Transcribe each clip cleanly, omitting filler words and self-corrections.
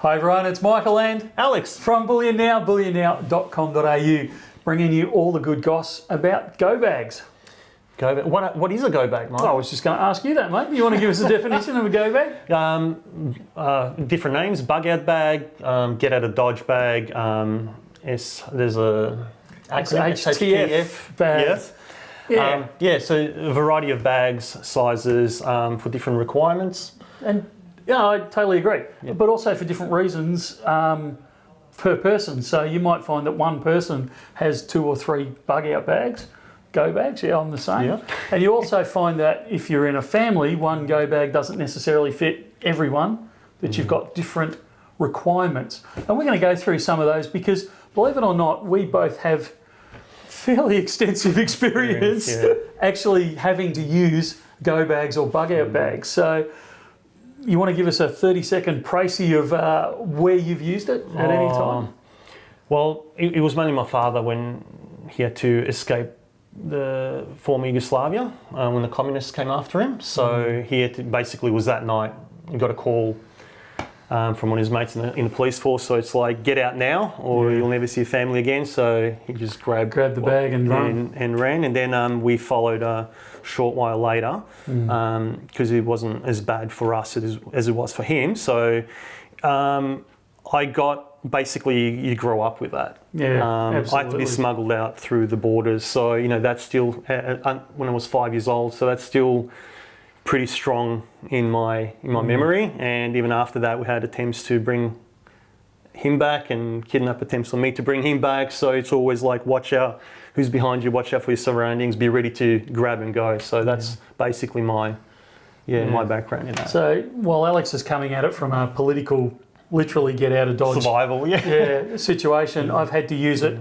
Hi everyone, it's Michael and Alex from Bullion Now, bullionnow.com.au, bringing you all the good goss about go bags. Go bag. What is a go bag, Mike? I was just going to ask you that, mate. You want to give us a definition of a go bag? Different names: bug out bag, get out of dodge bag. There's a HTF bag. Yes. Yeah. So a variety of bags, sizes for different requirements. And yeah, I totally agree. Yeah. But also for different reasons per person. So you might find that one person has 2 or 3 bug out bags. Go bags, yeah, I'm the same. Yeah. And you also find that if you're in a family, one go bag doesn't necessarily fit everyone, that you've got different requirements. And we're going to go through some of those because, believe it or not, we both have fairly extensive experience actually having to use go bags or bug out bags. So you want to give us a 30-second précis of where you've used it at any time? Well, it was mainly my father when he had to escape the former Yugoslavia when the communists came after him. So he had to, basically was that night, he got a call from one of his mates in the police force. So it's like, get out now or you'll never see your family again. So he just grabbed the bag and ran. And ran. And then we followed a short while later because it wasn't as bad for us as it was for him. So I got, basically you grow up with that. Absolutely. I had to be smuggled out through the borders. So, you know, that's still, when I was 5 years old, so that's still pretty strong in my memory. And even after that, we had attempts to bring him back and kidnap attempts on me to bring him back. So it's always like, watch out who's behind you, watch out for your surroundings, be ready to grab and go. So that's basically my background in that. So while Alex is coming at it from a political, literally get out of dodge survival situation, I've had to use it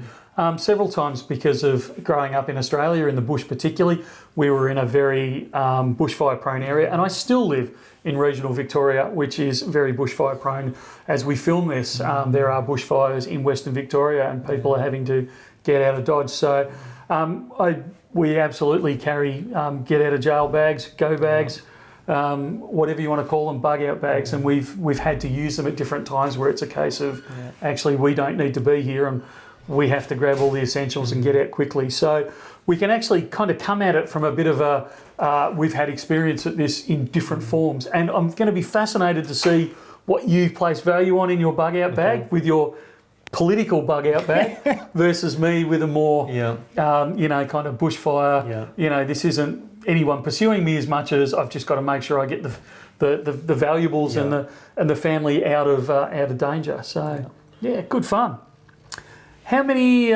several times because of growing up in Australia, in the bush particularly. We were in a very bushfire prone area, and I still live in regional Victoria, which is very bushfire prone. As we film this, there are bushfires in Western Victoria and people are having to get out of dodge. So we absolutely carry get out of jail bags, go bags, whatever you want to call them, bug out bags, and we've had to use them at different times where it's a case of actually we don't need to be here and we have to grab all the essentials and get out quickly. So we can actually kind of come at it from a bit of a we've had experience at this in different forms, and I'm going to be fascinated to see what you place value on in your bug out bag with your political bug out bag versus me with a more kind of bushfire. This isn't anyone pursuing me as much as I've just got to make sure I get the valuables and the family out of danger. So good fun. How many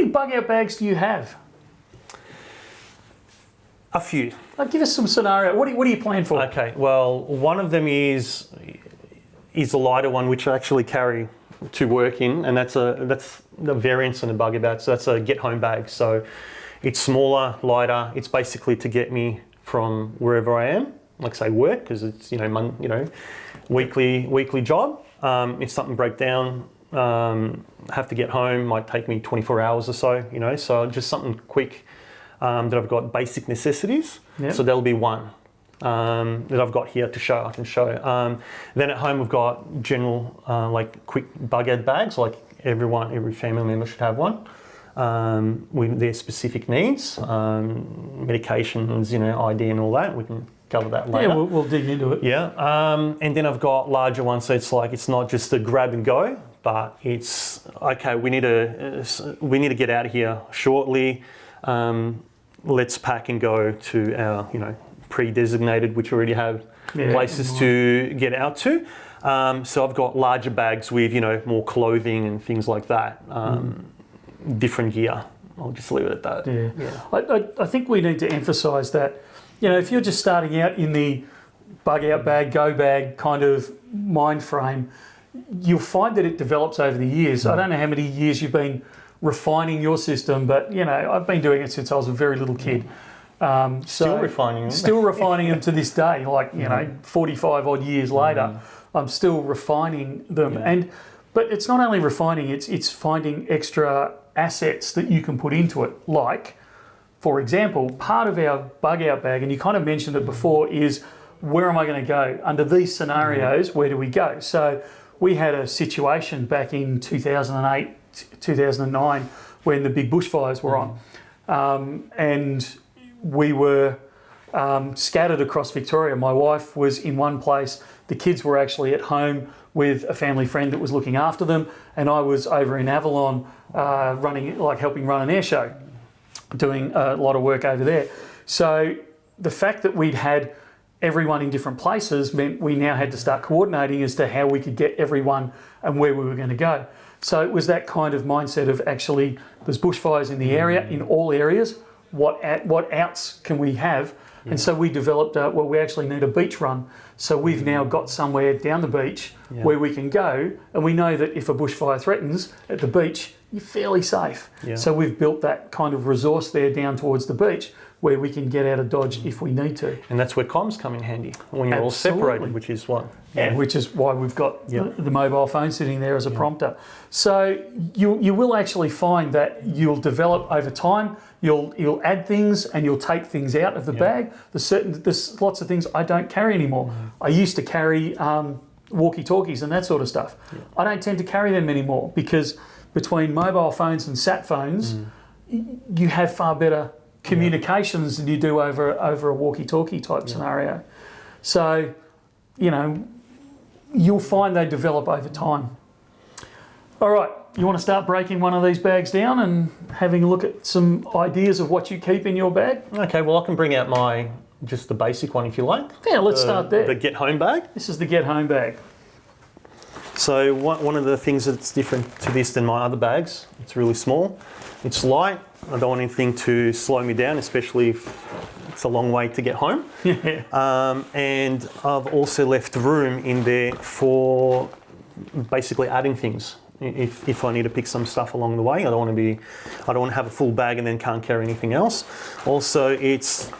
bug out bags do you have? A few. Give us some scenario. What do you plan for? Okay. Well, one of them is the lighter one, which I actually carry to work in, and that's the variance on the bug out bag. So that's a get home bag. So it's smaller, lighter. It's basically to get me from wherever I am, like say work, because it's weekly job. If something break down, have to get home, might take me 24 hours or so. So just something quick that I've got basic necessities. Yep. So there'll be one that I've got here to show. I can show. Then at home we've got general like quick bug out bags, like every family member should have one. With their specific needs, medications, ID and all that. We can cover that later. Yeah, we'll dig into it. Yeah, and then I've got larger ones, so it's not just a grab and go, but it's okay. We need to get out of here shortly. Let's pack and go to our pre-designated, which we already have places to get out to. So I've got larger bags with more clothing and things like that. Different gear. I'll just leave it at that. I think we need to emphasise that, if you're just starting out in the bug out bag, go bag kind of mind frame, you'll find that it develops over the years. I don't know how many years you've been refining your system, but I've been doing it since I was a very little kid. Still refining them. Still refining them to this day, 45 odd years later, I'm still refining them. But it's not only refining, it's finding extra assets that you can put into it. Like, for example, part of our bug out bag, and you kind of mentioned it before, is where am I going to go? Under these scenarios, where do we go? So we had a situation back in 2008, 2009, when the big bushfires were on. And we were scattered across Victoria. My wife was in one place. The kids were actually at home with a family friend that was looking after them. And I was over in Avalon helping run an air show, doing a lot of work over there. So the fact that we'd had everyone in different places meant we now had to start coordinating as to how we could get everyone and where we were going to go. So it was that kind of mindset of actually there's bushfires in the area, in all areas. What outs can we have? And so we developed, we actually need a beach run. So we've now got somewhere down the beach where we can go, and we know that if a bushfire threatens at the beach, you're fairly safe. Yeah. So we've built that kind of resource there down towards the beach where we can get out of Dodge if we need to. And that's where comms come in handy, when you're all separated, which is what? Yeah, which is why we've got the mobile phone sitting there as a prompter. So you will actually find that you'll develop over time. You'll add things and you'll take things out of the bag. There's lots of things I don't carry anymore. I used to carry walkie-talkies and that sort of stuff. I don't tend to carry them anymore because between mobile phones and sat phones, you have far better communications than you do over a walkie-talkie type scenario. So, you'll find they develop over time. All right, you want to start breaking one of these bags down and having a look at some ideas of what you keep in your bag? Okay, well I can bring out just the basic one if you like. Yeah, let's start there. The get home bag. This is the get home bag. So one of the things that's different to this than my other bags, it's really small, it's light. I don't want anything to slow me down, especially if it's a long way to get home. And I've also left room in there for basically adding things. If I need to pick some stuff along the way, I don't want to have a full bag and then can't carry anything else. Also, it's,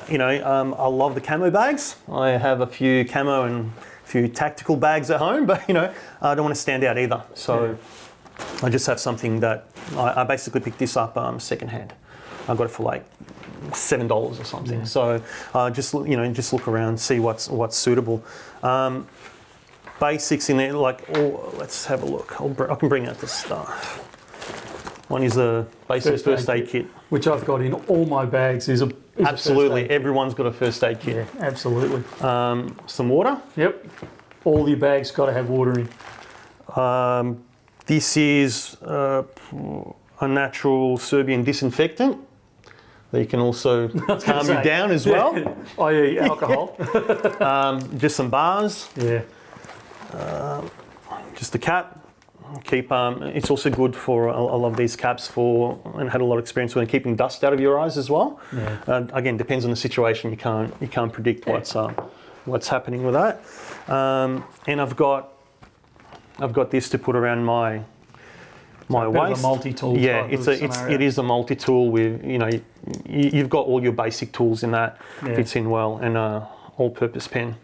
I love the camo bags. I have a few camo and a few tactical bags at home, but I don't want to stand out either. So I just have something that I basically picked this up secondhand. I got it for like $7 or something. So just look around, see what's suitable. Basics in there, let's have a look. I can bring out the stuff. One is a basic first aid kit, which I've got in all my bags. Absolutely, everyone's got a first aid kit. Yeah, absolutely. Some water. Yep. All your bags got to have water in. This is a natural Serbian disinfectant. That you can also calm you down as well. i.e. alcohol. Just some bars. Yeah. Just a cap. It's also good for, I love these caps and had a lot of experience with keeping dust out of your eyes as well. Yeah. Again, depends on the situation. You can't predict what's happening with that. And I've got this to put around my waist. A multi-tool. Yeah, it is a multi-tool with you've got all your basic tools in that. Yeah. Fits in well, and all-purpose pen.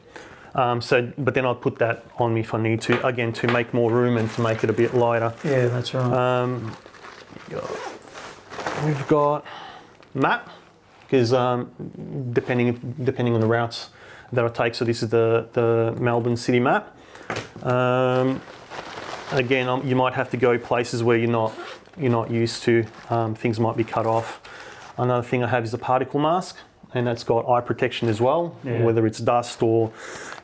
But then I'll put that on me if I need to, again, to make more room and to make it a bit lighter. Yeah, that's right. We've got map, because depending on the routes that I take, so this is the Melbourne city map. Again, you might have to go places where you're not used to. Things might be cut off. Another thing I have is a particle mask, and that's got eye protection as well, whether it's dust or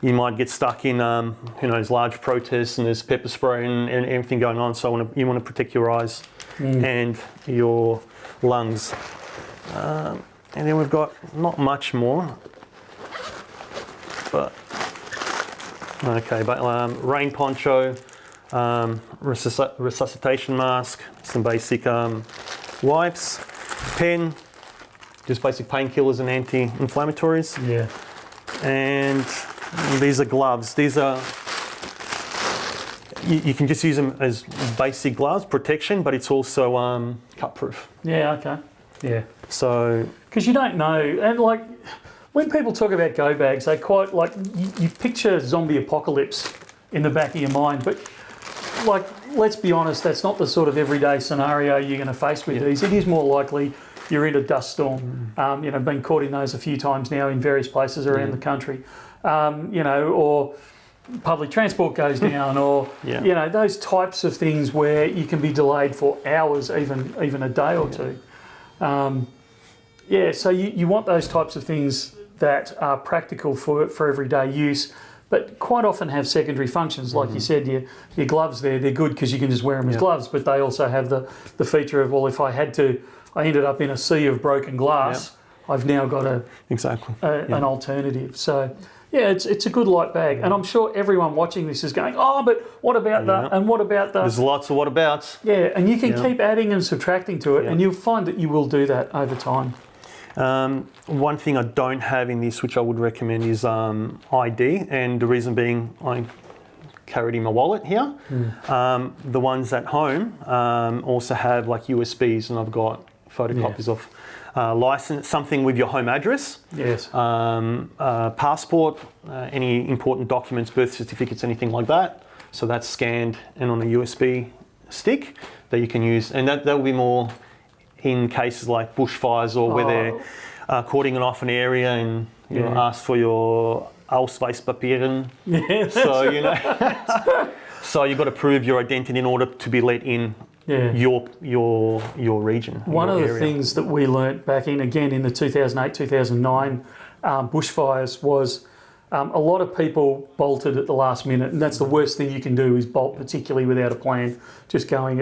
you might get stuck in large protests and there's pepper spray and everything going on. So you want to protect your eyes and your lungs. And then we've got not much more, but rain poncho, resuscitation mask, some basic wipes, pen. Just basic painkillers and anti-inflammatories. Yeah. And these are gloves. These are, you can just use them as basic gloves, protection, but it's also cut proof. Yeah, okay. Yeah. So. Because you don't know, and when people talk about go bags, they quite you picture zombie apocalypse in the back of your mind, but let's be honest, that's not the sort of everyday scenario you're going to face with these. It is more likely you're in a dust storm. Been caught in those a few times now in various places around the country. or public transport goes down, or those types of things where you can be delayed for hours, even a day or two. So you want those types of things that are practical for everyday use, but quite often have secondary functions. Like you said, your gloves they're good because you can just wear them as gloves, but they also have the feature of, well, if I ended up in a sea of broken glass, I've now got an alternative. So it's a good light bag, and I'm sure everyone watching this is going, oh, but what about that, and what about that? There's lots of what abouts. Yeah, and you can keep adding and subtracting to it, and you'll find that you will do that over time. One thing I don't have in this, which I would recommend, is ID, and the reason being I carried in my wallet here. The ones at home also have like USBs, and I've got photocopies of license, something with your home address. Yes. Passport, any important documents, birth certificates, anything like that. So that's scanned and on a USB stick that you can use, and that will be more in cases like bushfires or where they're cording off an area and you ask for your Ausweispapieren. Yes. So so you've got to prove your identity in order to be let in your region. One of the things that we learnt back in the 2008-2009 bushfires was a lot of people bolted at the last minute, and that's the worst thing you can do is bolt, particularly without a plan, just going.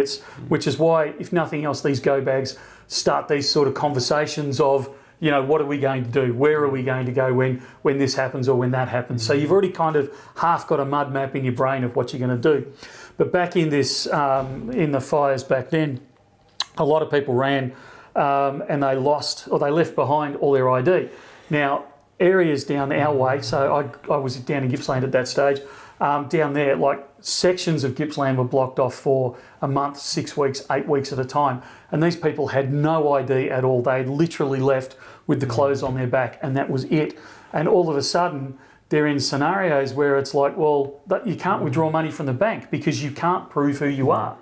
Which is why, if nothing else, these go bags start these sort of conversations of, what are we going to do? Where are we going to go when this happens or when that happens? So you've already kind of half got a mud map in your brain of what you're going to do. But back in in the fires back then, a lot of people ran and they lost or they left behind all their ID. Now, areas down our way, so I was down in Gippsland at that stage, down there, like sections of Gippsland were blocked off for a month, 6 weeks, 8 weeks at a time. And these people had no ID at all. They had literally left with the clothes on their back, and that was it. And all of a sudden, they're in scenarios where it's like, well, you can't withdraw money from the bank because you can't prove who you are.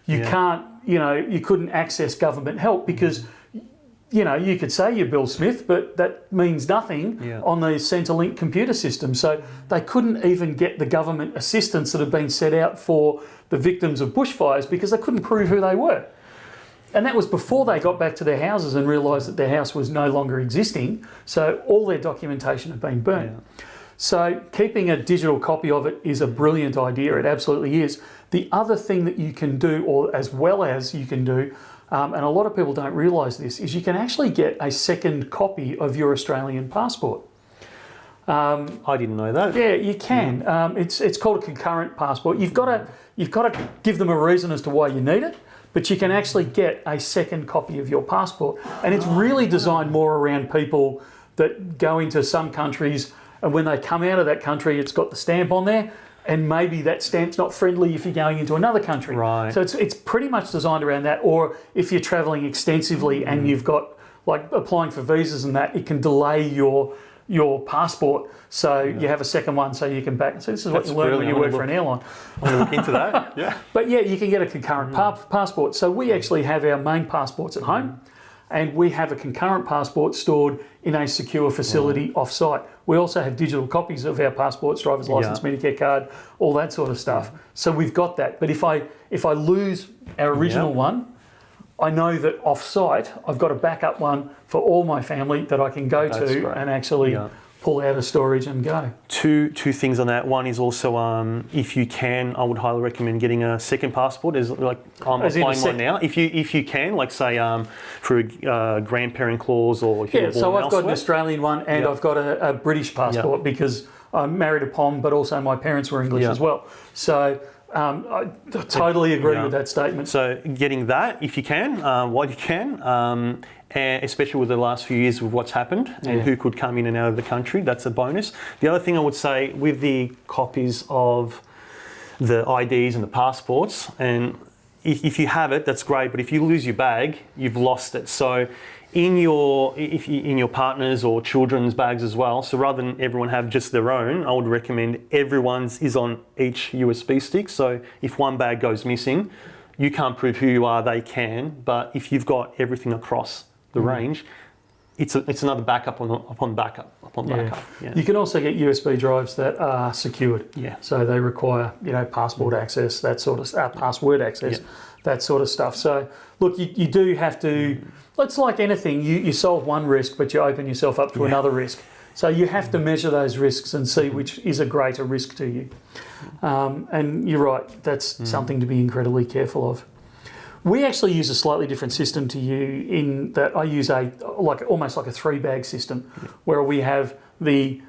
You can't, you couldn't access government help because you could say you're Bill Smith, but that means nothing on the Centrelink computer system. So they couldn't even get the government assistance that had been set out for the victims of bushfires because they couldn't prove who they were. And that was before they got back to their houses and realised that their house was no longer existing. So all their documentation had been burnt. Yeah. So keeping a digital copy of it is a brilliant idea. It absolutely is. The other thing that you can do, or as well as you can do, and a lot of people don't realise this, is you can actually get a second copy of your Australian passport. I didn't know that. Yeah, you can. It's called a concurrent passport. You've got to give them a reason as to why you need it, but you can actually get a second copy of your passport, and it's really designed more around people that go into some countries, and when they come out of that country, it's got the stamp on there. And maybe that stamp's not friendly if you're going into another country. Right. So it's pretty much designed around that. Or if you're travelling extensively and you've got, like, applying for visas and that, it can delay your passport. So you have a second one so you can back. So this is what you learn when you work for an airline. I'm going to look into that. Yeah. But you can get a concurrent passport. So we actually have our main passports at home, and we have a concurrent passport stored in a secure facility off-site. We also have digital copies of our passports, driver's licence, Medicare card, all that sort of stuff. So we've got that. But if I lose our original one, I know that off-site I've got a backup one for all my family that I can go to and actually pull out of storage and go. Two things on that. One is also, if you can, I would highly recommend getting a second passport. I'm applying one now. If you can, like say for a grandparent clause or if you're born so I've elsewhere. got an Australian one and I've got a British passport because I married a POM, but also my parents were English as well. So I totally agree with that statement. So getting that, if you can, while you can, and especially with the last few years with what's happened and who could come in and out of the country, that's a bonus. The other thing I would say with the copies of the IDs and the passports, and if you have it, that's great, but if you lose your bag, you've lost it. So in your partner's or children's bags as well, so rather than everyone have just their own, I would recommend everyone's is on each USB stick. So if one bag goes missing, you can't prove who you are, they can, but if you've got everything across the range, it's another backup upon backup upon backup. Yeah. You can also get USB drives that are secured. Yeah. So they require, passport access, that sort of password access, that sort of stuff. So look, you do have to. It's like anything. You solve one risk, but you open yourself up to another risk. So you have to measure those risks and see which is a greater risk to you. And you're right. That's something to be incredibly careful of. We actually use a slightly different system to you in that I use almost like a 3-bag system, where we have the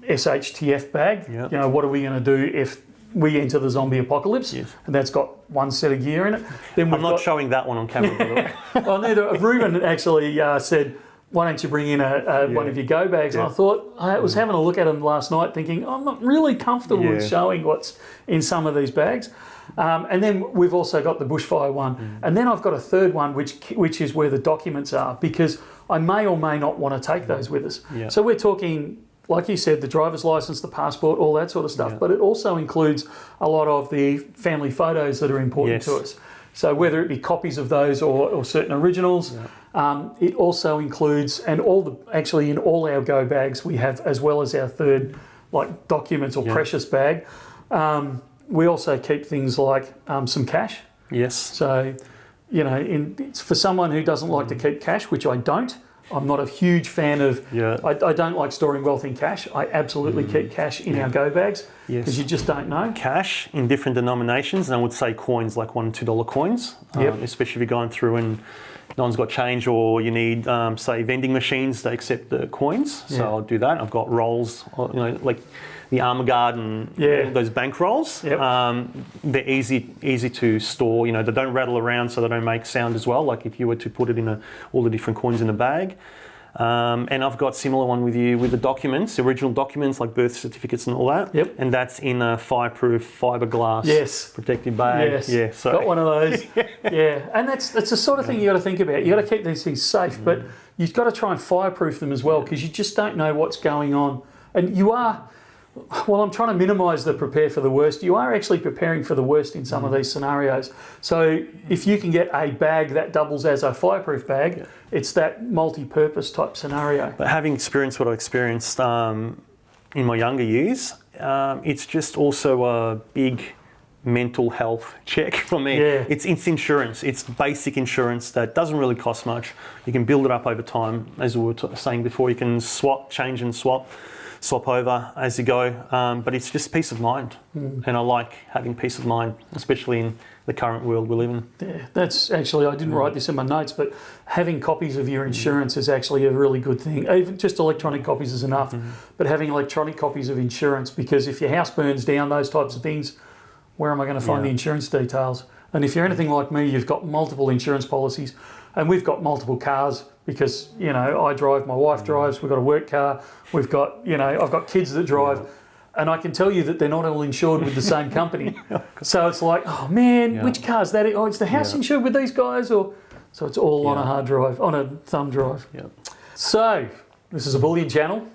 SHTF bag. Yep. What are we going to do if we enter the zombie apocalypse? Yes. And that's got one set of gear in it. Then I'm not showing that one on camera, by the way. Well, neither. Ruben actually said, why don't you bring in one of your go bags? And I thought, I was having a look at them last night thinking, I'm not really comfortable with showing what's in some of these bags. And then we've also got the bushfire one. And then I've got a third one, which is where the documents are, because I may or may not want to take those with us. Yeah. So we're talking, like you said, the driver's license, the passport, all that sort of stuff. But it also includes a lot of the family photos that are important to us. So whether it be copies of those or certain originals, it also includes, and in all our go bags we have, as well as our third documents or precious bag, we also keep things like some cash. Yes. So, for someone who doesn't like to keep cash, which I don't, I'm not a huge fan of, I don't like storing wealth in cash. I absolutely keep cash in our go bags because you just don't know. Cash in different denominations, and I would say coins, like $1 and $2 coins, especially if you're going through and no one's got change, or you need, say, vending machines that accept the coins. So I'll do that. I've got rolls, like the Armour Guard and those bank rolls. Yep. They're easy to store. They don't rattle around, so they don't make sound as well. Like if you were to put it in all the different coins in a bag. And I've got similar one with you with the documents, the original documents like birth certificates and all that. Yep. And that's in a fireproof fiberglass protective bag. Yes. Yeah. So got one of those. And that's the sort of thing you got to think about. You got to keep these things safe, but you've got to try and fireproof them as well, because you just don't know what's going on. And you are. Well, I'm trying to minimise the prepare for the worst. You are actually preparing for the worst in some of these scenarios. So if you can get a bag that doubles as a fireproof bag, it's that multi-purpose type scenario. But having experienced what I experienced in my younger years, it's just also a big mental health check for me. Yeah. It's insurance. It's basic insurance that doesn't really cost much. You can build it up over time. As we were saying before, you can change and swap over as you go, but it's just peace of mind. And I like having peace of mind, especially in the current world we live in. Yeah, that's actually, I didn't write this in my notes, but having copies of your insurance is actually a really good thing. Even just electronic copies is enough, but having electronic copies of insurance, because if your house burns down, those types of things, where am I going to find the insurance details? And if you're anything like me, you've got multiple insurance policies, and we've got multiple cars, because I drive, my wife drives, we've got a work car, we've got I've got kids that drive, and I can tell you that they're not all insured with the same company. So it's like, oh man, which car is that? Oh, it's the house insured with these guys, or so it's all on a hard drive, on a thumb drive. So this is a Bullion channel.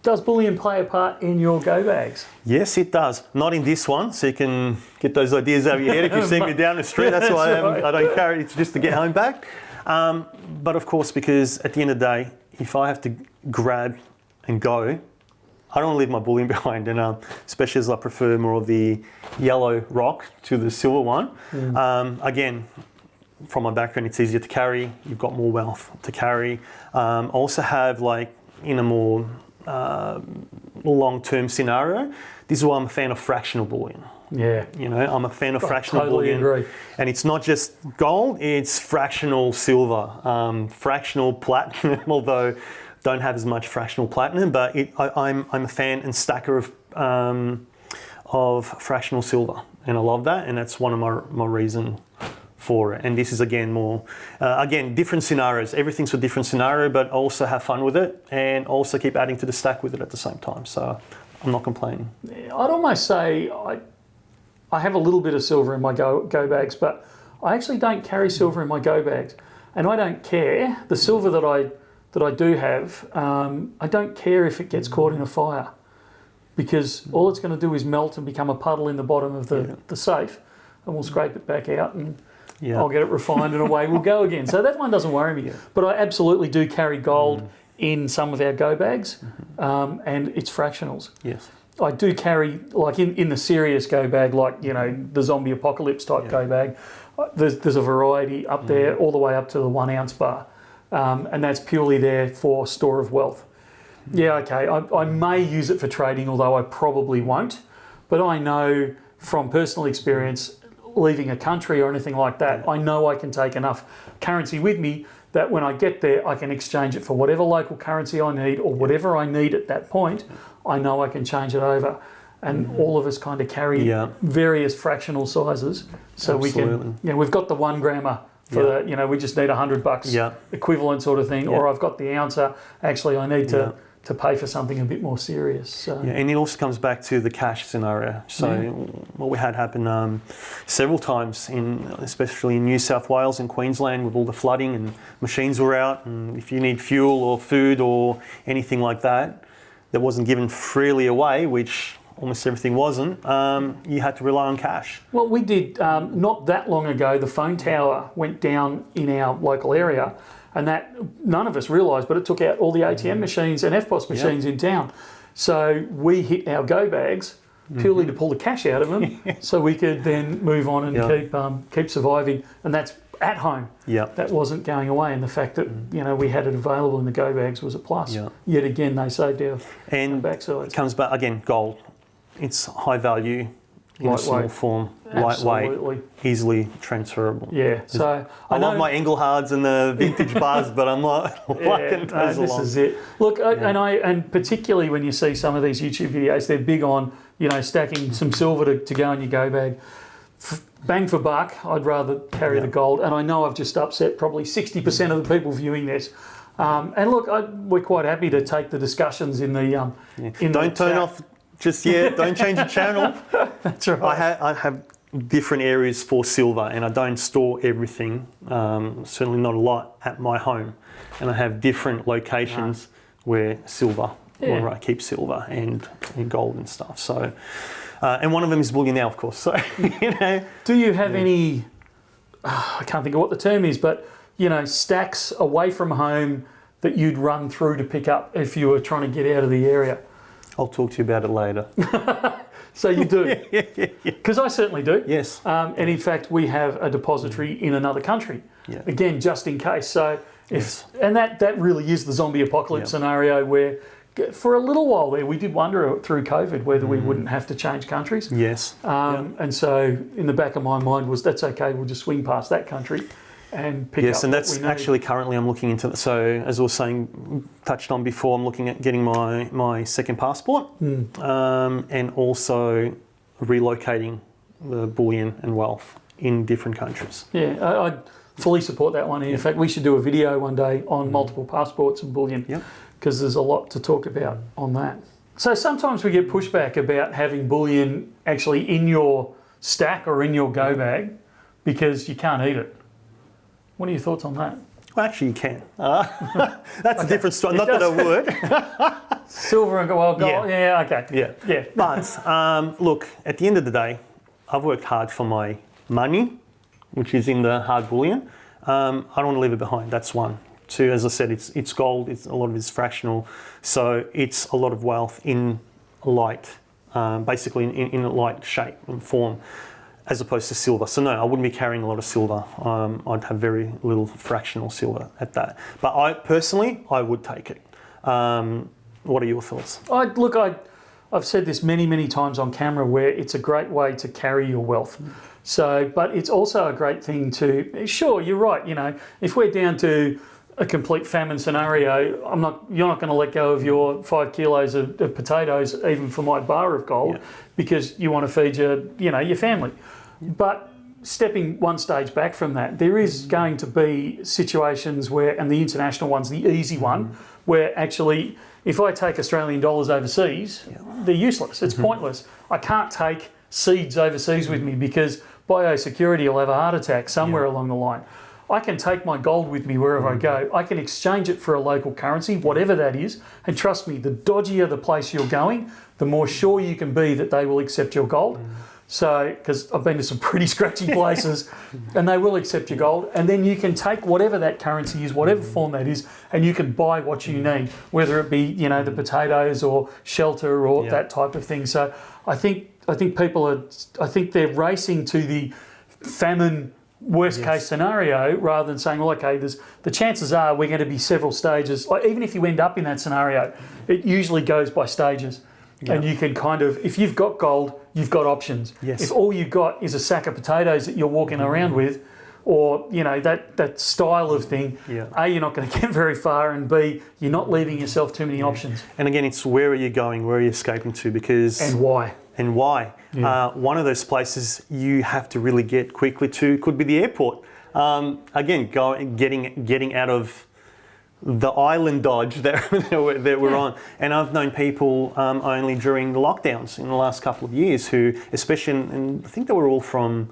Does Bullion play a part in your go bags? Yes, it does. Not in this one, so you can get those ideas out of your head if you see me down the street. That's why I don't carry it just to get home back. But of course, because at the end of the day, if I have to grab and go, I don't want to leave my bullion behind. And especially as I prefer more of the yellow rock to the silver one. Again, from my background, it's easier to carry. You've got more wealth to carry. I also have, like, in a more long-term scenario, this is why I'm a fan of fractional bullion. Yeah. I'm a fan of fractional bullion. Agree. And it's not just gold, it's fractional silver, fractional platinum, although don't have as much fractional platinum, but I'm a fan and stacker of fractional silver. And I love that, and that's one of my reason for it. And this is again more, different scenarios. Everything's a different scenario, but also have fun with it and also keep adding to the stack with it at the same time. So I'm not complaining. I'd almost say I have a little bit of silver in my go bags, but I actually don't carry silver in my go bags, and I don't care. The silver that I do have, I don't care if it gets caught in a fire, because all it's going to do is melt and become a puddle in the bottom of the safe, and we'll scrape it back out and I'll get it refined and away we'll go again. So that one doesn't worry me. But I absolutely do carry gold in some of our go bags, and it's fractionals. Yes. I do carry, like in the serious go bag, like, you know, the zombie apocalypse type go bag, there's a variety up there all the way up to the 1 ounce bar. And that's purely there for store of wealth. Yeah, okay, I may use it for trading, although I probably won't. But I know from personal experience, leaving a country or anything like that, I know I can take enough currency with me that when I get there, I can exchange it for whatever local currency I need or whatever I need at that point. I know I can change it over. And all of us kind of carry various fractional sizes. So we can, we've got the 1 grammer for the, you know, we just need $100 equivalent sort of thing. Or I've got the ouncer, actually I need to pay for something a bit more serious. So. Yeah, and it also comes back to the cash scenario. So what we had happen several times, especially in New South Wales and Queensland with all the flooding and machines were out, and if you need fuel or food or anything like that wasn't given freely away, which almost everything wasn't, you had to rely on cash. Well, we did, not that long ago, the phone tower went down in our local area, and that none of us realised, but it took out all the ATM machines and EFTPOS machines in town. So we hit our go bags purely to pull the cash out of them so we could then move on and keep surviving. And that's at home. That wasn't going away. And the fact that, you know, we had it available in the go bags was a plus. Yet again, they saved our backsides. It comes back, again, gold. It's high value in a small form, lightweight, easily transferable. Yeah, so I love my Englehards and the vintage bars, but I'm not liking those this is it. Look, and particularly when you see some of these YouTube videos, they're big on, you know, stacking some silver to go in your go bag. Bang for buck, I'd rather carry the gold. And I know I've just upset probably 60% of the people viewing this. And look, we're quite happy to take the discussions in the Don't turn off just yet. Don't change the channel. That's right. I have different areas for silver, and I don't store everything. Certainly not a lot at my home, and I have different locations where silver, where I keep silver and gold and stuff. So, and one of them is Bullion Now, of course. So, you know. Do you have any? I can't think of what the term is, but you know, stacks away from home that you'd run through to pick up if you were trying to get out of the area? I'll talk to you about it later. So you do? Because I certainly do. Yes. And in fact, we have a depository in another country. Again, just in case. So and that really is the zombie apocalypse scenario where for a little while there, we did wonder through COVID whether we wouldn't have to change countries. Yes. And so in the back of my mind was, that's okay, we'll just swing past that country and pick up. Yes, and that's actually currently I'm looking into. So as I was saying, touched on before, I'm looking at getting my second passport, and also relocating the bullion and wealth in different countries. Yeah, I fully support that one. In fact, we should do a video one day on multiple passports and bullion, because there's a lot to talk about on that. So sometimes we get pushback about having bullion actually in your stack or in your go bag because you can't eat it. What are your thoughts on that? Well, actually, you can. That's a different story. Not that I would. Silver and gold. Okay. Yeah. But look, at the end of the day, I've worked hard for my money, which is in the hard bullion. I don't want to leave it behind. That's one. Two, as I said, it's gold. A lot of it's fractional, so it's a lot of wealth in light, basically in a light shape and form, as opposed to silver. So no, I wouldn't be carrying a lot of silver. I'd have very little fractional silver at that. But I personally would take it. What are your thoughts? I've said this many times on camera where it's a great way to carry your wealth. So, but it's also a great thing to, sure, you're right, you know, if we're down to a complete famine scenario, you're not going to let go of your 5 kilos of potatoes, even for my bar of gold, because you want to feed your family. But stepping one stage back from that, there is going to be situations where, and the international one's the easy one, where actually, if I take Australian dollars overseas, they're useless. It's pointless. I can't take seeds overseas with me because biosecurity will have a heart attack somewhere along the line. I can take my gold with me wherever I go. I can exchange it for a local currency, whatever that is. And trust me, the dodgier the place you're going, the more sure you can be that they will accept your gold. So, because I've been to some pretty scratchy places, and they will accept your gold. And then you can take whatever that currency is, whatever form that is, and you can buy what you need, whether it be, the potatoes or shelter or that type of thing. So I think they're racing to the famine worst case scenario rather than saying, well, okay, the chances are we're going to be several stages. Like, even if you end up in that scenario, it usually goes by stages. Yeah. And you can if you've got gold, you've got options. Yes. If all you've got is a sack of potatoes that you're walking around with, or, that style of thing, A, you're not going to get very far, and B, you're not leaving yourself too many options. And again, it's where are you going, where are you escaping to, because... And why. Yeah. One of those places you have to really get quickly to could be the airport. Again, getting out of the island dodge that we're on. And I've known people only during the lockdowns in the last couple of years who, especially, and I think they were all from,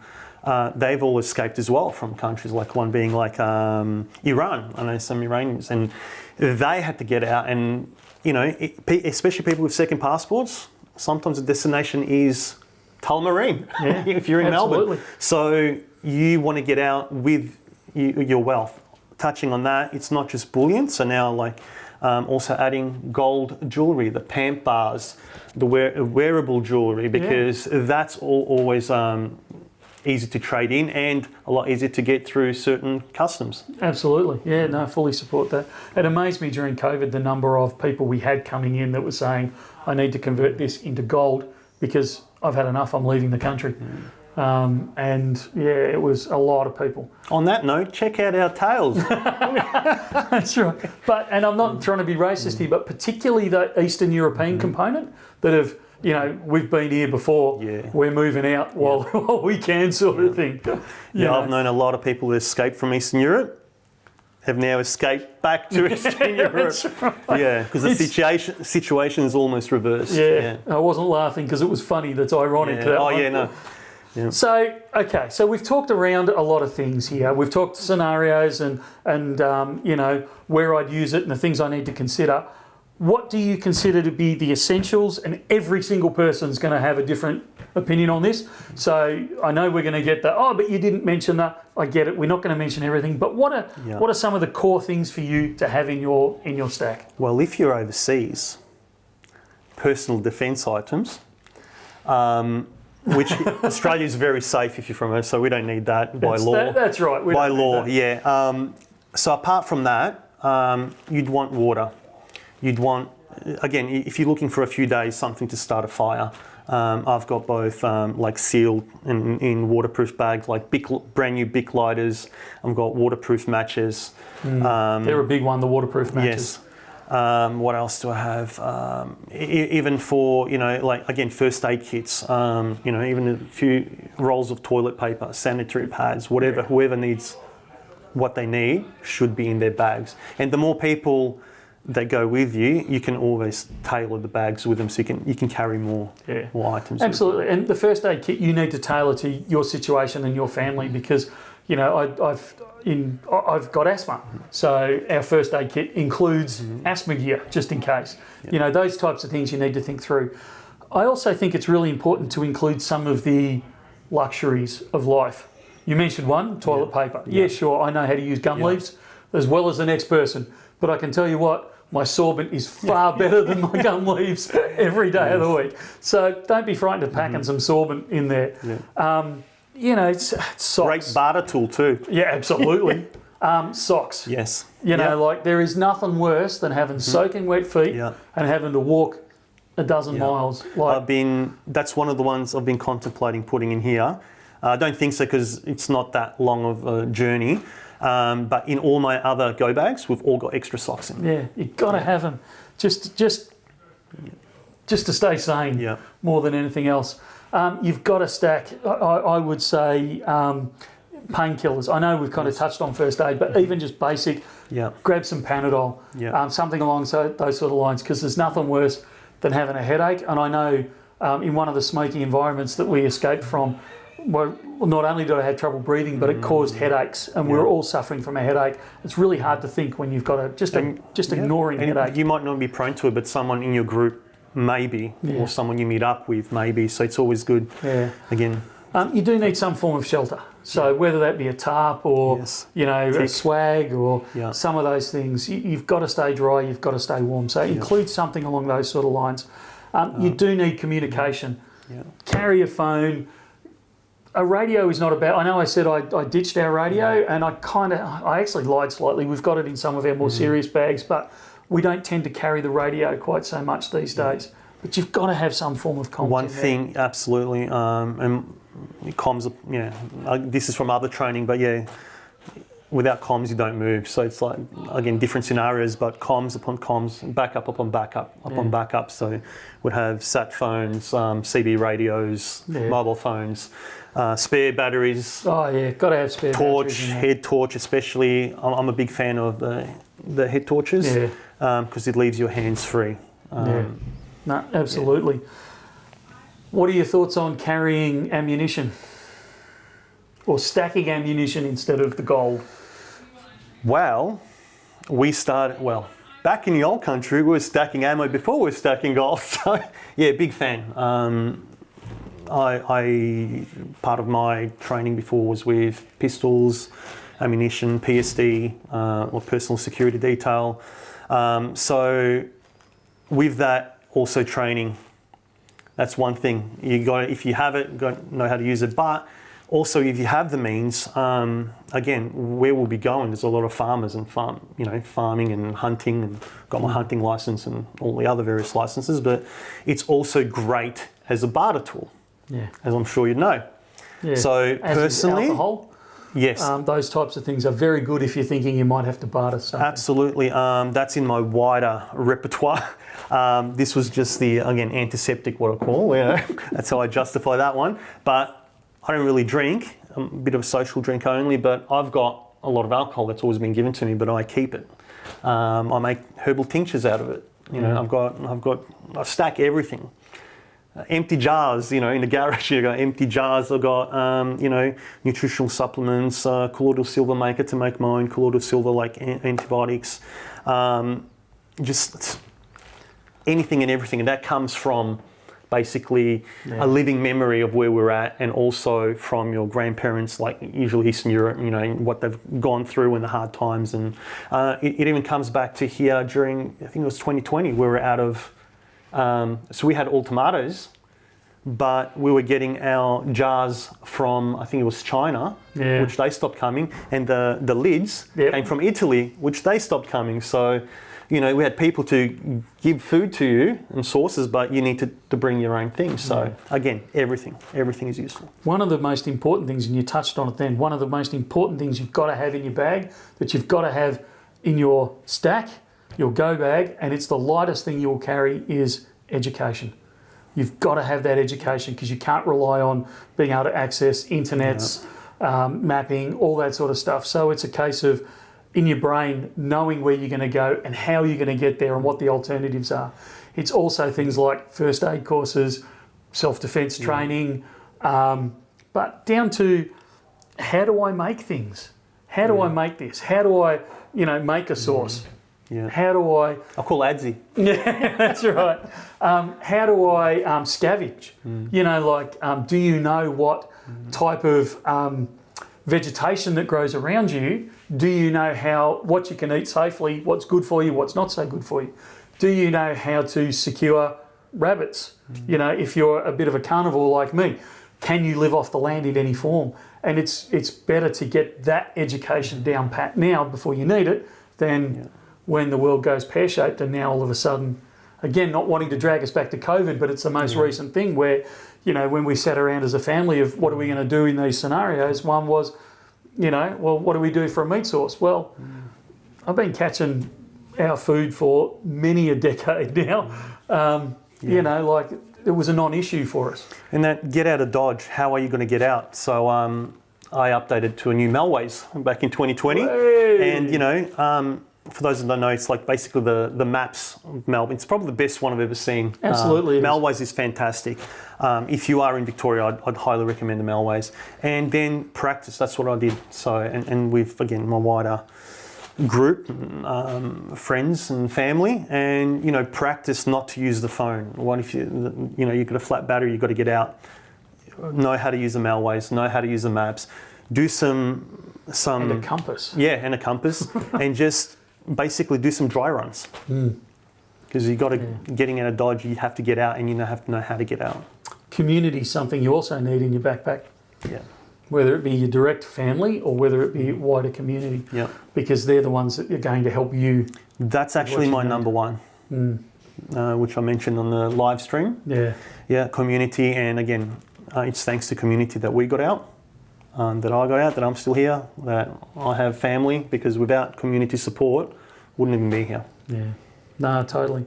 they've all escaped as well from countries like one being like Iran. I know some Iranians, and they had to get out. And, especially people with second passports, sometimes the destination is Tullamarine if you're in Melbourne. So you want to get out with your wealth. Touching on that, it's not just bullion. So now, also adding gold jewellery, the pamp bars, the wearable jewellery, because that's always easy to trade in and a lot easier to get through certain customs. Absolutely. Yeah, no, fully support that. It amazed me during COVID the number of people we had coming in that were saying, I need to convert this into gold because I've had enough, I'm leaving the country. It was a lot of people. On that note, check out our tails. That's right. And I'm not trying to be racist here, but particularly the Eastern European component that have, we've been here before, we're moving out while we can, sort of thing. I've known a lot of people who escaped from Eastern Europe have now escaped back to Eastern Europe. Right. Yeah, because the situation is almost reversed. Yeah. I wasn't laughing because it was funny. That's ironic. Yeah. Yeah. So we've talked around a lot of things here. We've talked scenarios and where I'd use it and the things I need to consider. What do you consider to be the essentials? And every single person's going to have a different opinion on this. So I know we're going to get but you didn't mention that. I get it. We're not going to mention everything. But what are some of the core things for you to have in your stack? Well, if you're overseas, personal defence items. Which Australia is very safe if you're from it, so we don't need that by law. That's right. By law, so apart from that, you'd want water. You'd want, again, if you're looking for a few days, something to start a fire. I've got both sealed in waterproof bags, like brand new Bic lighters. I've got waterproof matches. They're a big one, the waterproof matches. Yes. What else do I have? Even for, first aid kits, even a few rolls of toilet paper, sanitary pads, whatever, whoever needs what they need should be in their bags. And the more people that go with you, you can always tailor the bags with them so you can carry more items. Absolutely. And the first aid kit you need to tailor to your situation and your family because, I've got asthma, so our first aid kit includes asthma gear just in case. Yep. Those types of things you need to think through. I also think it's really important to include some of the luxuries of life. You mentioned one, toilet paper. Yeah, sure, I know how to use gum leaves as well as the next person, but I can tell you what, my sorbent is far better than my gum leaves every day of the week. So don't be frightened of packing some sorbent in there. Yeah. It's socks. Great barter tool too. Yeah, absolutely. Socks. Yes. There is nothing worse than having soaking wet feet and having to walk a dozen miles. That's one of the ones I've been contemplating putting in here. I don't think so because it's not that long of a journey. But in all my other go bags, we've all got extra socks in. Yeah, you've got to have them. Just to stay sane more than anything else. You've got to stack, I would say, painkillers. I know we've kind of touched on first aid, but even just basic, grab some Panadol, something along those sort of lines, because there's nothing worse than having a headache. And I know in one of the smoky environments that we escaped from, well, not only did I have trouble breathing, but it caused headaches, and we were all suffering from a headache. It's really hard to think when you've got just ignoring headache. You might not be prone to it, but someone in your group maybe, or someone you meet up with, maybe. So it's always good. Yeah. Again. You do need some form of shelter. So whether that be a tarp or, a swag or some of those things, you've got to stay dry, you've got to stay warm. So include something along those sort of lines. You do need communication. Yeah. Carry a phone. A radio is not about... I know I said I ditched our radio, and I actually lied slightly. We've got it in some of our more serious bags, but we don't tend to carry the radio quite so much these days. But you've got to have some form of comms. One thing, absolutely, and comms, this is from other training, but without comms you don't move. So it's like, again, different scenarios, but comms upon comms, backup upon backup upon backup. So we'd have sat phones, CB radios, mobile phones, spare batteries. Oh yeah, got to have spare torch, batteries. head torch especially. I'm a big fan of the head torches because it leaves your hands free. No, absolutely. What are your thoughts on carrying ammunition or stacking ammunition instead of the gold? Well, back in the old country, we were stacking ammo before we were stacking gold. So, big fan. Part of my training before was with pistols, ammunition, PSD, or personal security detail. So, with that, also training. That's one thing. If you have it, got to know how to use it. But also, if you have the means, again, where we'll be going, there's a lot of farmers and farming and hunting, and got my hunting license and all the other various licenses. But it's also great as a barter tool, as I'm sure you know. Yeah. So as personally, alcohol. Yes. Those types of things are very good if you're thinking you might have to barter something. Absolutely. That's in my wider repertoire. This was just the, again, antiseptic, what I call. That's how I justify that one. But I don't really drink. I'm a bit of a social drink only, but I've got a lot of alcohol that's always been given to me, but I keep it. I make herbal tinctures out of it. I stack everything. Empty jars, in the garage, you've got empty jars. I've got, nutritional supplements, colloidal silver maker to make my own colloidal silver, like antibiotics, just anything and everything. And that comes from basically a living memory of where we're at, and also from your grandparents, like usually Eastern Europe, what they've gone through in the hard times. And it even comes back to here during, I think it was 2020, we were out of, so we had all tomatoes, but we were getting our jars from, I think it was China, which they stopped coming, and the lids came from Italy, which they stopped coming. So, we had people to give food to you and sources, but you need to bring your own things. So again, everything is useful. One of the most important things, and you touched on it then, one of the most important things you've got to have in your bag, that you've got to have in your stack, your go bag, and it's the lightest thing you'll carry, is education. You've got to have that education, because you can't rely on being able to access internets, mapping, all that sort of stuff. So it's a case of, in your brain, knowing where you're going to go and how you're going to get there and what the alternatives are. It's also things like first aid courses, self-defense training, but down to, how do I make things? How do I make this? How do I, make a sauce? How do I... I'll call Adzi. Yeah, that's right. How do I scavenge? Do you know what type of vegetation that grows around you? Do you know what you can eat safely, what's good for you, what's not so good for you? Do you know how to secure rabbits? If you're a bit of a carnivore like me, can you live off the land in any form? And it's better to get that education down pat now before you need it than when the world goes pear-shaped, and now all of a sudden, again, not wanting to drag us back to COVID, but it's the most recent thing where, when we sat around as a family of what are we going to do in these scenarios, one was, what do we do for a meat source? Well, I've been catching our food for many a decade now. It was a non-issue for us. And that get out of Dodge, how are you going to get out? So I updated to a new Melways back in 2020. Hey. And, for those that don't know, it's like basically the maps of Melbourne. It's probably the best one I've ever seen. Absolutely. Melways is fantastic. If you are in Victoria, I'd highly recommend the Melways. And then practice, that's what I did. So, and with, again, my wider group, friends and family, and practice not to use the phone. What if you've got a flat battery, you've got to get out, know how to use the mailways, know how to use the maps, do some and a compass. Yeah, and a compass, and just basically do some dry runs. Because you've got to, getting out of Dodge, you have to get out, and you have to know how to get out. Community, something you also need in your backpack. Yeah. Whether it be your direct family or whether it be wider community. Yeah. Because they're the ones that are going to help you. That's actually my number one, which I mentioned on the live stream. Yeah. Yeah, community, and again, it's thanks to community that we got out, that I got out, that I'm still here, that I have family, because without community support, wouldn't even be here. Yeah. No, totally.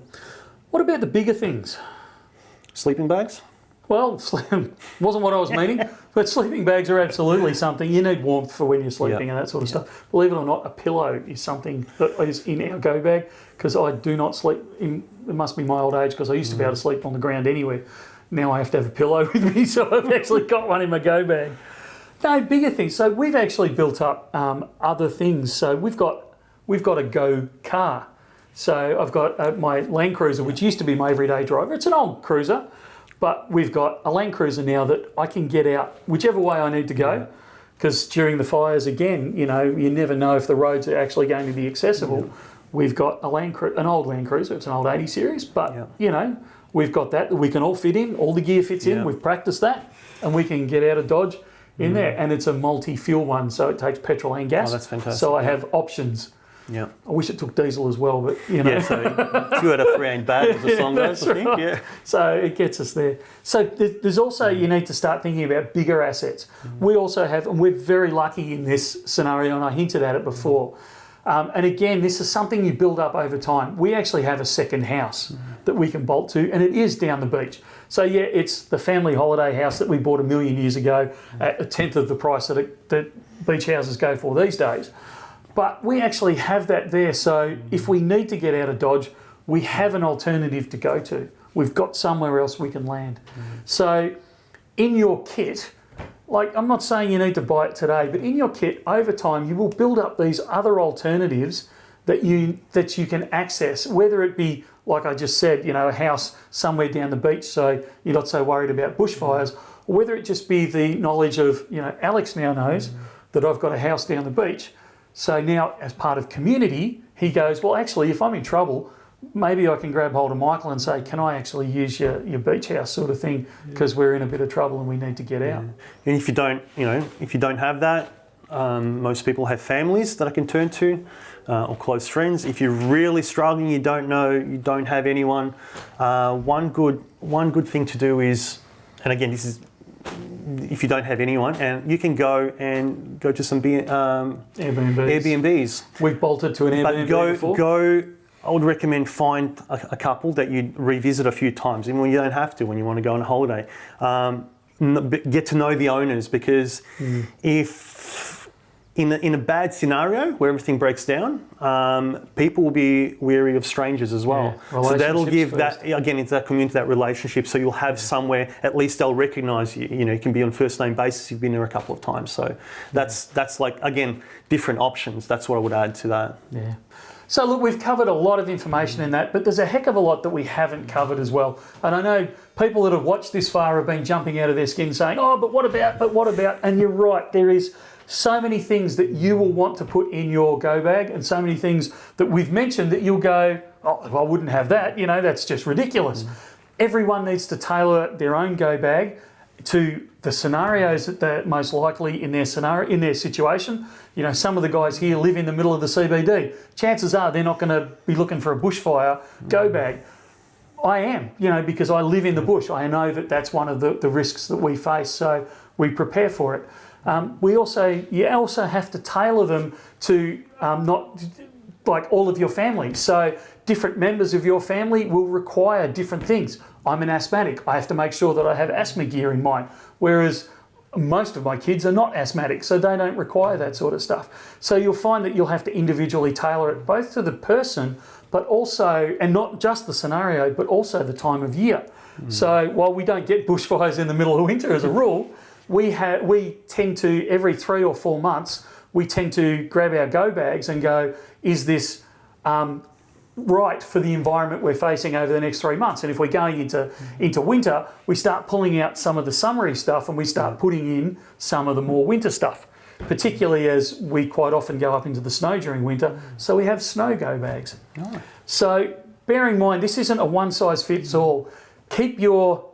What about the bigger things? Sleeping bags? Well, wasn't what I was meaning, but sleeping bags are absolutely something. You need warmth for when you're sleeping and that sort of stuff. Believe it or not, a pillow is something that is in our go bag, because I do not sleep in, it must be my old age, because I used to be able to sleep on the ground anywhere. Now I have to have a pillow with me, so I've actually got one in my go bag. No, bigger things. So we've actually built up other things. So we've got a go car. So I've got my Land Cruiser, which used to be my everyday driver. It's an old cruiser, but we've got a Land Cruiser now that I can get out whichever way I need to go, because during the fires, again, you never know if the roads are actually going to be accessible. Yeah. We've got an old Land Cruiser. It's an old 80 series, but we've got that we can all fit in. All the gear fits in. We've practiced that, and we can get out of Dodge in there. And it's a multi-fuel one, so it takes petrol and gas. Oh, that's fantastic. So I have options. Yeah. I wish it took diesel as well, but Yeah, so 2 out of 3 ain't bad, as the song goes, I think. Right. Yeah. So it gets us there. So there's also, you need to start thinking about bigger assets. We also have, and we're very lucky in this scenario, and I hinted at it before. And again, this is something you build up over time. We actually have a second house that we can bolt to, and it is down the beach. So yeah, it's the family holiday house that we bought 1 million years ago at a tenth of the price that beach houses go for these days. But we actually have that there, so if we need to get out of Dodge, we have an alternative to go to. We've got somewhere else we can land. So in your kit, like, I'm not saying you need to buy it today, but in your kit, over time, you will build up these other alternatives that you can access, whether it be, like I just said, a house somewhere down the beach, so you're not so worried about bushfires, or whether it just be the knowledge of, Alex now knows that I've got a house down the beach. So now, as part of community, he goes, well, actually, if I'm in trouble, maybe I can grab hold of Michael and say, can I actually use your beach house sort of thing, because we're in a bit of trouble and we need to get out. And if you don't have that, most people have families that I can turn to, or close friends. If you're really struggling, you don't have anyone, one good thing to do is, and again, this is, if you don't have anyone, and you can go to some Airbnbs. We've bolted to an Airbnb before. I would recommend find a couple that you revisit a few times, even when you don't have to, when you want to go on a holiday. Get to know the owners, because if in a bad scenario where everything breaks down, people will be wary of strangers as well. Yeah, so that'll give first. That, again, it's that community, that relationship. So you'll have somewhere, at least they'll recognise you. You can be on first name basis. You've been there a couple of times. So that's like, again, different options. That's what I would add to that. Yeah. So look, we've covered a lot of information in that, but there's a heck of a lot that we haven't covered as well. And I know people that have watched this far have been jumping out of their skin saying, oh, but what about? And you're right, there is so many things that you will want to put in your go bag, and so many things that we've mentioned that you'll go, oh, I wouldn't have that, that's just ridiculous. Everyone needs to tailor their own go bag to the scenarios that they're most likely in their situation. Some of the guys here live in the middle of the CBD. Chances are they're not going to be looking for a bushfire go bag. I am, because I live in the bush. I know that that's one of the risks that we face, so we prepare for it. You also have to tailor them to not like all of your family. So different members of your family will require different things. I'm an asthmatic. I have to make sure that I have asthma gear in mine, whereas most of my kids are not asthmatic, so they don't require that sort of stuff. So you'll find that you'll have to individually tailor it both to the person, but also, and not just the scenario, but also the time of year. So while we don't get bushfires in the middle of winter as a rule, we tend to, every 3 or 4 months, we tend to grab our go bags and go, is this right for the environment we're facing over the next 3 months? And if we're going into winter, we start pulling out some of the summery stuff and we start putting in some of the more winter stuff, particularly as we quite often go up into the snow during winter. So we have snow go bags. Oh. So bear in mind, this isn't a one size fits all. Keep your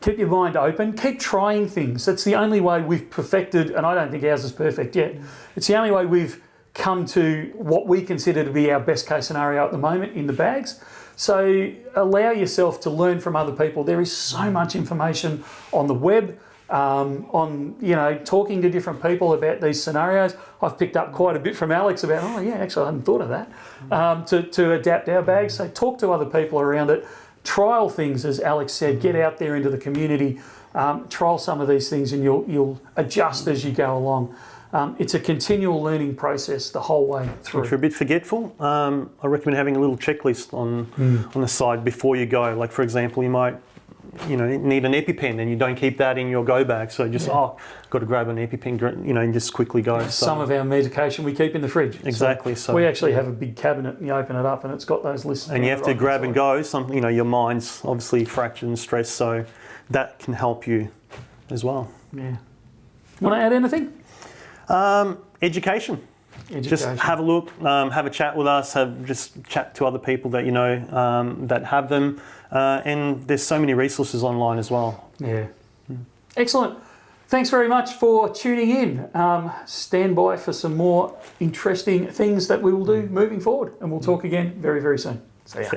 mind open, keep trying things. That's the only way we've perfected, and I don't think ours is perfect yet. It's the only way we've come to what we consider to be our best case scenario at the moment in the bags. So allow yourself to learn from other people. There is so much information on the web, talking to different people about these scenarios. I've picked up quite a bit from Alex about, oh yeah, actually I hadn't thought of that, to adapt our bags. So talk to other people around it. Trial things, as Alex said, get out there into the community, trial some of these things and you'll adjust as you go along. It's a continual learning process the whole way through. If you're a bit forgetful, I recommend having a little checklist on the side before you go. Like for example, you might need an EpiPen and you don't keep that in your go bag. So just, got to grab an EpiPen, and just quickly go. Some of our medication we keep in the fridge. Exactly. So we actually have a big cabinet and you open it up and it's got those lists. And you have to grab and go. Your mind's obviously fractured and stressed, so that can help you as well. Yeah. Want to add anything? Education. Just have a look, have a chat with us, just chat to other people that that have them, and there's so many resources online as well. Yeah. Excellent. Thanks very much for tuning in. Stand by for some more interesting things that we will do moving forward, and we'll talk again very, very soon. See ya.